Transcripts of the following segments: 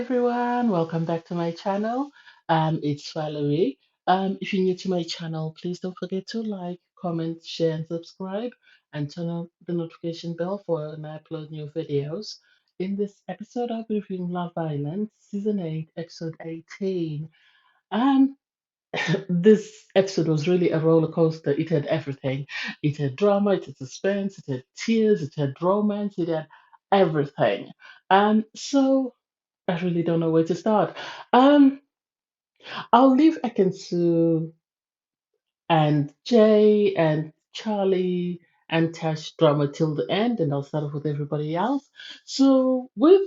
Everyone, welcome back to my channel. It's Valerie. If you're new to my channel, please don't forget to like, comment, share, and subscribe, and turn on the notification bell for when I upload new videos. In this episode, I'll be reviewing Love Island Season 8, Episode 18. Um, this episode was really a roller coaster. It had everything. It had drama, it had suspense, it had tears, it had romance, it had everything. So I really don't know where to start. Um, I'll leave Ekin-su and Jay and Charlie and Tash drama till the end, and I'll start off with everybody else. So with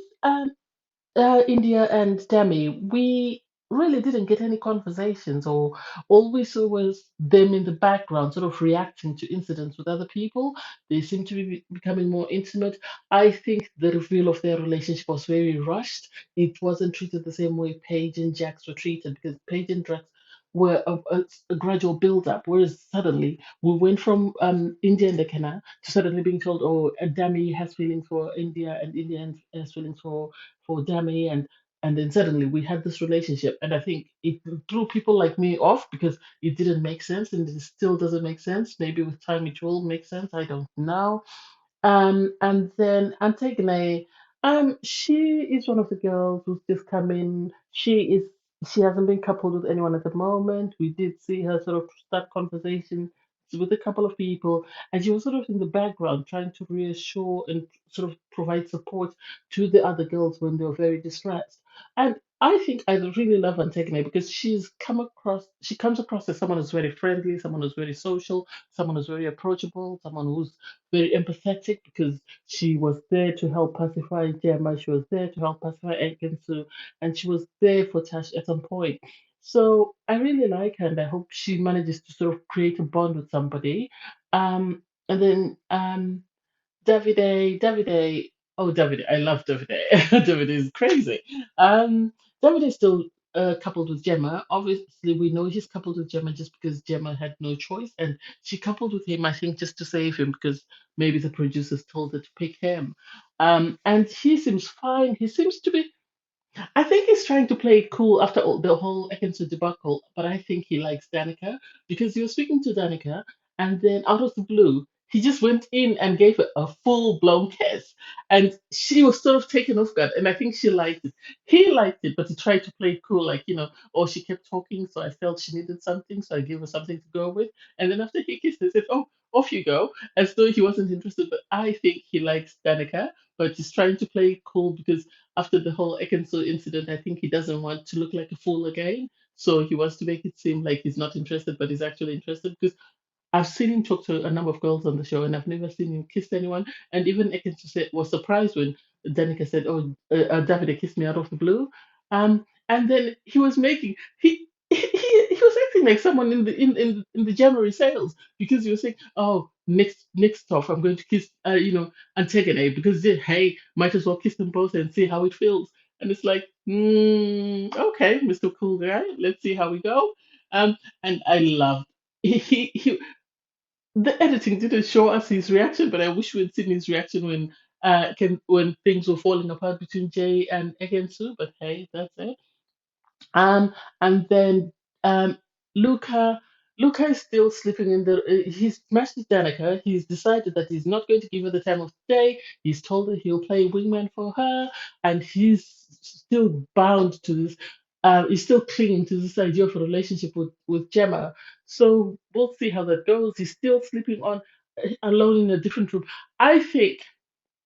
India and Demi, we really didn't get any conversations, or all we saw was them in the background, sort of reacting to incidents with other people. They seem to be becoming more intimate. I think the reveal of their relationship was very rushed. It wasn't treated the same way Paige and Jax were treated, because Paige and Jax were a gradual build up, whereas suddenly we went from India and the Kenna to suddenly being told, oh, Dami has feelings for India and India has feelings for Dami, and then suddenly we had this relationship, and I think it threw people like me off because it didn't make sense, and it still doesn't make sense. Maybe with time it will make sense. I don't know. And then Antigone, she is one of the girls who's just come in. She hasn't been coupled with anyone at the moment. We did see her sort of start conversations with a couple of people, and she was sort of in the background trying to reassure and sort of provide support to the other girls when they were very distressed. And I think I really love Antigone because she comes across as someone who's very friendly, someone who's very social, someone who's very approachable, someone who's very empathetic because she was there to help pacify Gemma, she was there to help pacify Ekin-su, and she was there for Tash at some point. So I really like her, and I hope she manages to sort of create a bond with somebody. And then Davide, I love Davide. Davide is crazy. Davide is still coupled with Gemma. Obviously, we know he's coupled with Gemma just because Gemma had no choice, and she coupled with him, I think, just to save him because maybe the producers told her to pick him. And he seems fine. He seems to be. I think he's trying to play it cool after all, the whole Ekin-Su debacle, but I think he likes Danica because he was speaking to Danica, and then out of the blue, he just went in and gave her a full-blown kiss, and she was sort of taken off guard, and I think she liked it. He liked it, but he tried to play it cool, like, or she kept talking, so I felt she needed something, so I gave her something to go with, and then after he kissed her, he said, "Oh, off you go," as though he wasn't interested, but I think he likes Danica, but he's trying to play it cool because after the whole Ekin-Su incident, I think he doesn't want to look like a fool again. So he wants to make it seem like he's not interested, but he's actually interested. Because I've seen him talk to a number of girls on the show, and I've never seen him kiss anyone. And even Ekin-Su was surprised when Danica said, "Oh, Davide kissed me out of the blue." And then he was making he was acting like someone in the January sales because he was saying, "Oh, next off, I'm going to kiss Antigone because hey, might as well kiss them both and see how it feels." And it's like, okay, Mr. Cool Guy, let's see how we go. And I loved he the editing didn't show us his reaction, but I wish we'd seen his reaction when things were falling apart between Jay and Ekin-su. But hey, that's it. And then Luca, Luca is still sleeping in the. He's matched with Danica. He's decided that he's not going to give her the time of day. He's told her he'll play wingman for her, and he's still bound to this. He's still clinging to this idea of a relationship with Gemma. So we'll see how that goes. He's still sleeping on alone in a different room. I think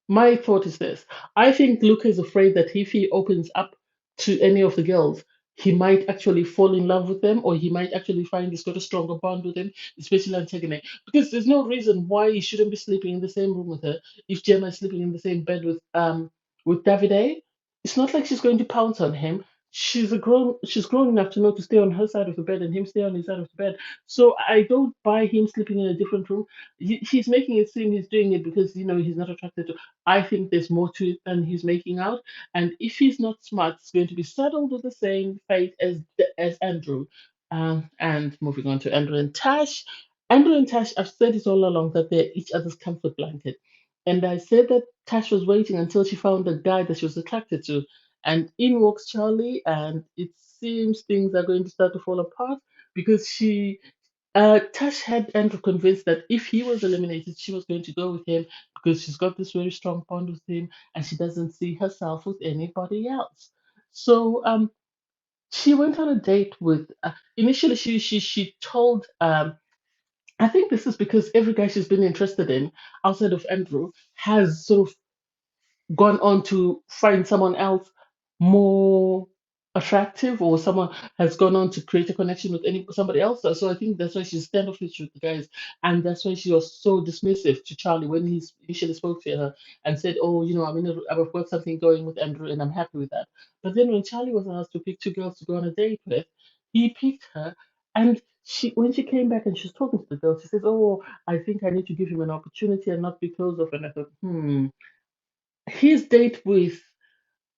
my thought is this. I think Luca is afraid that if he opens up to any of the girls, he might actually fall in love with them, or he might actually find he's got a stronger bond with them, especially Antigone. Because there's no reason why he shouldn't be sleeping in the same room with her if Gemma is sleeping in the same bed with Davide. It's not like she's going to pounce on him. She's grown enough to know to stay on her side of the bed and him stay on his side of the bed. So I don't buy him sleeping in a different room. He's making it seem he's doing it because he's not attracted to. I think there's more to it than he's making out. And if he's not smart, he's going to be saddled with the same fate as Andrew. And moving on to Andrew and Tash. Andrew and Tash, I've said it all along that they're each other's comfort blanket. And I said that Tash was waiting until she found a guy that she was attracted to. and in walks Charlie, and it seems things are going to start to fall apart because Tash had Andrew convinced that if he was eliminated, she was going to go with him because she's got this very strong bond with him and she doesn't see herself with anybody else. So she went on a date with. Initially, she told. I think this is because every guy she's been interested in outside of Andrew has sort of gone on to find someone else more attractive, or someone has gone on to create a connection with somebody else. So I think that's why she's standoffish with the guys, and that's why she was so dismissive to Charlie when he initially spoke to her and said, "Oh, I've got something going with Andrew, and I'm happy with that." But then when Charlie was asked to pick two girls to go on a date with, he picked her, and when she came back and she's talking to the girl, she says, "Oh, I think I need to give him an opportunity and not be closed off." And I thought, his date with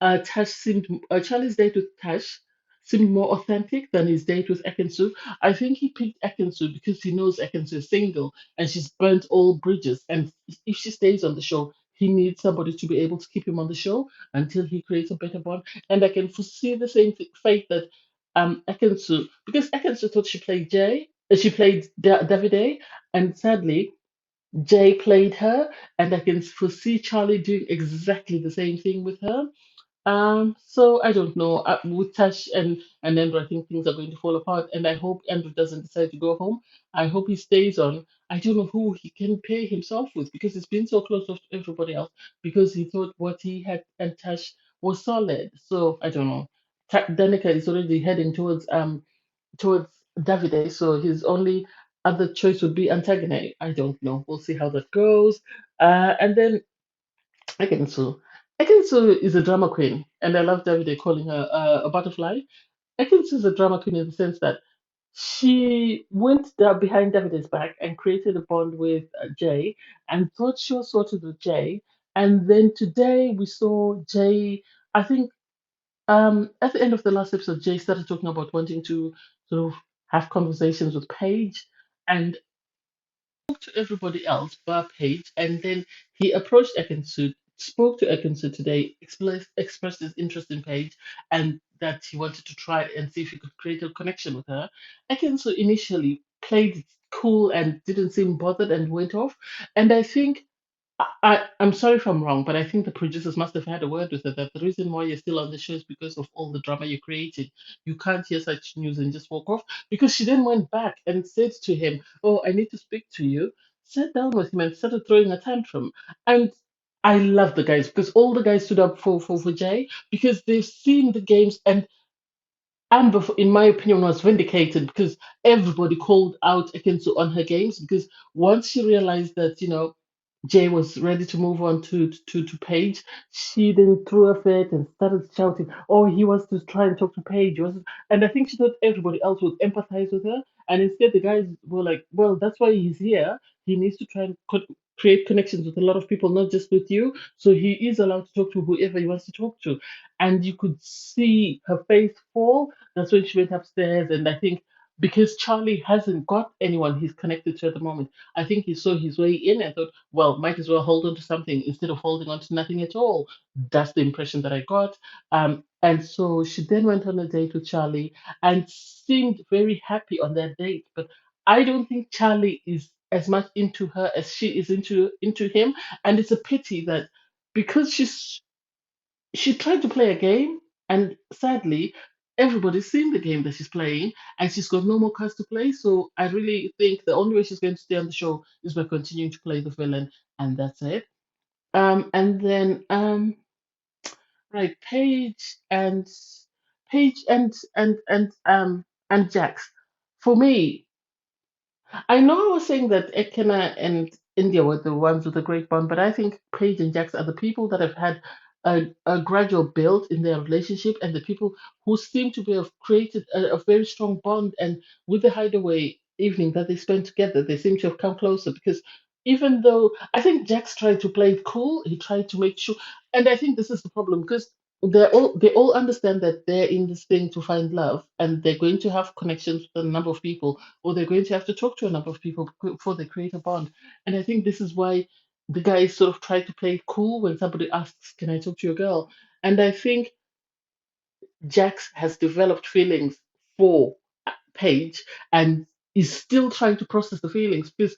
Charlie's date with Tash seemed more authentic than his date with Ekin-su. I think he picked Ekin-su because he knows Ekin-su is single and she's burnt all bridges. And if she stays on the show, he needs somebody to be able to keep him on the show until he creates a better bond. And I can foresee the same fate that Ekin-su, because Ekin-su thought she played Davide, and sadly Jay played her, and I can foresee Charlie doing exactly the same thing with her. So I don't know. With Tash and Andrew, I think things are going to fall apart, and I hope Andrew doesn't decide to go home. I hope he stays on. I don't know who he can pair himself with because he's been so close off to everybody else because he thought what he had and Tash was solid. So I don't know. Danica is already heading towards Davide, so his only other choice would be Antigone. I don't know. We'll see how that goes. And then Ekin-su. Ekin-su is a drama queen, and I love Davide calling her a butterfly. Ekin-su is a drama queen in the sense that she went down behind Davide's back and created a bond with Jay and thought she was sorted with Jay. And then today we saw Jay, I think at the end of the last episode, Jay started talking about wanting to sort of have conversations with Paige. And to everybody else but Paige, and then he approached Ekin-su, spoke to Ekin-su today, expressed his interest in Paige, and that he wanted to try and see if he could create a connection with her. Ekin-su initially played it cool and didn't seem bothered and went off, and I think I'm sorry if I'm wrong, but I think the producers must have had a word with her that the reason why you're still on the show is because of all the drama you created. You can't hear such news and just walk off. Because she then went back and said to him, "Oh, I need to speak to you." Sat down with him and started throwing a tantrum. And I love the guys because all the guys stood up for Jay because they've seen the games, and Amber, in my opinion, was vindicated because everybody called out Ekinsu on her games because once she realized that, Jay was ready to move on to Paige, she then threw a fit and started shouting, "Oh, he wants to try and talk to Paige." And I think she thought everybody else would empathize with her. And instead, the guys were like, "Well, that's why he's here. He needs to try and create connections with a lot of people, not just with you. So he is allowed to talk to whoever he wants to talk to." And you could see her face fall. That's when she went upstairs. And I think because Charlie hasn't got anyone he's connected to at the moment, I think he saw his way in and thought, well, might as well hold on to something instead of holding on to nothing at all. That's the impression that I got. And so she then went on a date with Charlie and seemed very happy on that date. But I don't think Charlie is as much into her as she is into him. And it's a pity that because she tried to play a game, and sadly, everybody's seen the game that she's playing, and she's got no more cards to play. So I really think the only way she's going to stay on the show is by continuing to play the villain, and that's it. And then right, Paige and Jax. For me, I know I was saying that Ekena and India were the ones with a great bond, but I think Paige and Jax are the people that have had a gradual build in their relationship and the people who seem to have created a very strong bond. And with the hideaway evening that they spent together, they seem to have come closer because even though I think Jax tried to play it cool, he tried to make sure, and I think this is the problem because they all understand that they're in this thing to find love and they're going to have connections with a number of people or they're going to have to talk to a number of people before they create a bond. And I think this is why the guys sort of try to play it cool when somebody asks, "Can I talk to your girl?" And I think Jax has developed feelings for Paige and is still trying to process the feelings because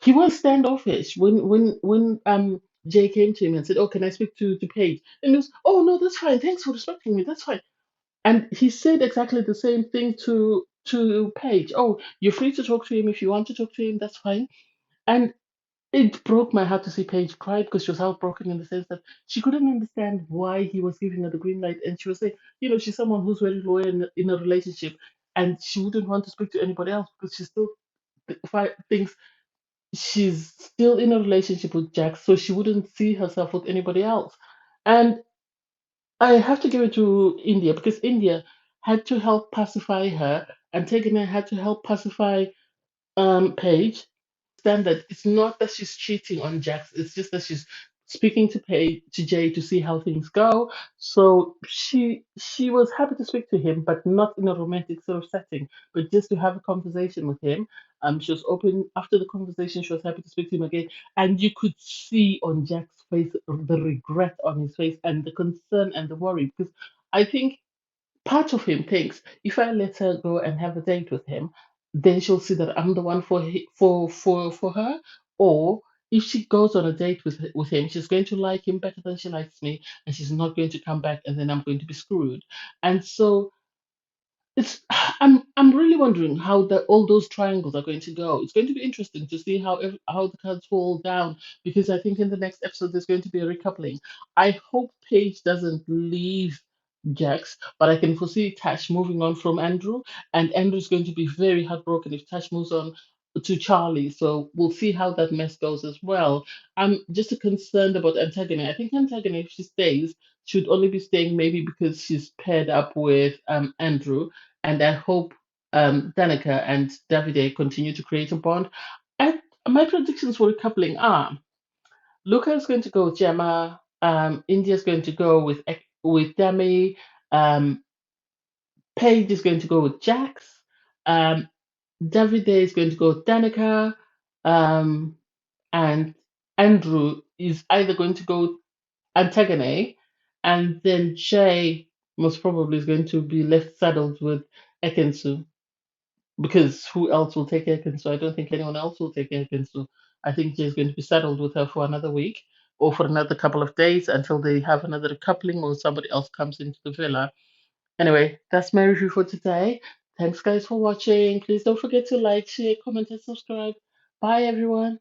he was standoffish when Jay came to him and said, "Oh, can I speak to Paige?" And he was, "Oh no, that's fine. Thanks for respecting me. That's fine." And he said exactly the same thing to Paige. "Oh, you're free to talk to him if you want to talk to him. That's fine." And it broke my heart to see Paige cry because she was heartbroken in the sense that she couldn't understand why he was giving her the green light. And she was saying, she's someone who's very loyal in a relationship and she wouldn't want to speak to anybody else because she still thinks she's still in a relationship with Jack, so she wouldn't see herself with anybody else. And I have to give it to India because India had to help pacify her, and Tegana had to help pacify Paige. Understand that it's not that she's cheating on Jax, it's just that she's speaking to Jay to see how things go. So she was happy to speak to him, but not in a romantic sort of setting, but just to have a conversation with him. She was open after the conversation. She was happy to speak to him again, and you could see on Jack's face the regret on his face and the concern and the worry because I think part of him thinks if I let her go and have a date with him, then she'll see that I'm the one for her. Or if she goes on a date with him, she's going to like him better than she likes me, and she's not going to come back, and then I'm going to be screwed. And so it's I'm really wondering how all those triangles are going to go. It's going to be interesting to see how the cards fall down because I think in the next episode there's going to be a recoupling. I hope Paige doesn't leave Jax, but I can foresee Tash moving on from Andrew, and Andrew's going to be very heartbroken if Tash moves on to Charlie. So we'll see how that mess goes as well. I'm just concerned about Antigone. I think Antigone, if she stays, should only be staying maybe because she's paired up with Andrew, and I hope Danica and Davide continue to create a bond. I, my predictions for a coupling are Luca is going to go with Gemma, India's going to go with Demi, um, Paige is going to go with Jax, um, Davide is going to go with Danica, um, and Andrew is either going to go with Antigone, and then Jay most probably is going to be left saddled with Ekin-su. Because who else will take Ekin-su? I don't think anyone else will take Ekin-su. I think Jay's going to be saddled with her for another week or for another couple of days until they have another coupling or somebody else comes into the villa. Anyway, that's my review for today. Thanks, guys, for watching. Please don't forget to like, share, comment, and subscribe. Bye, everyone.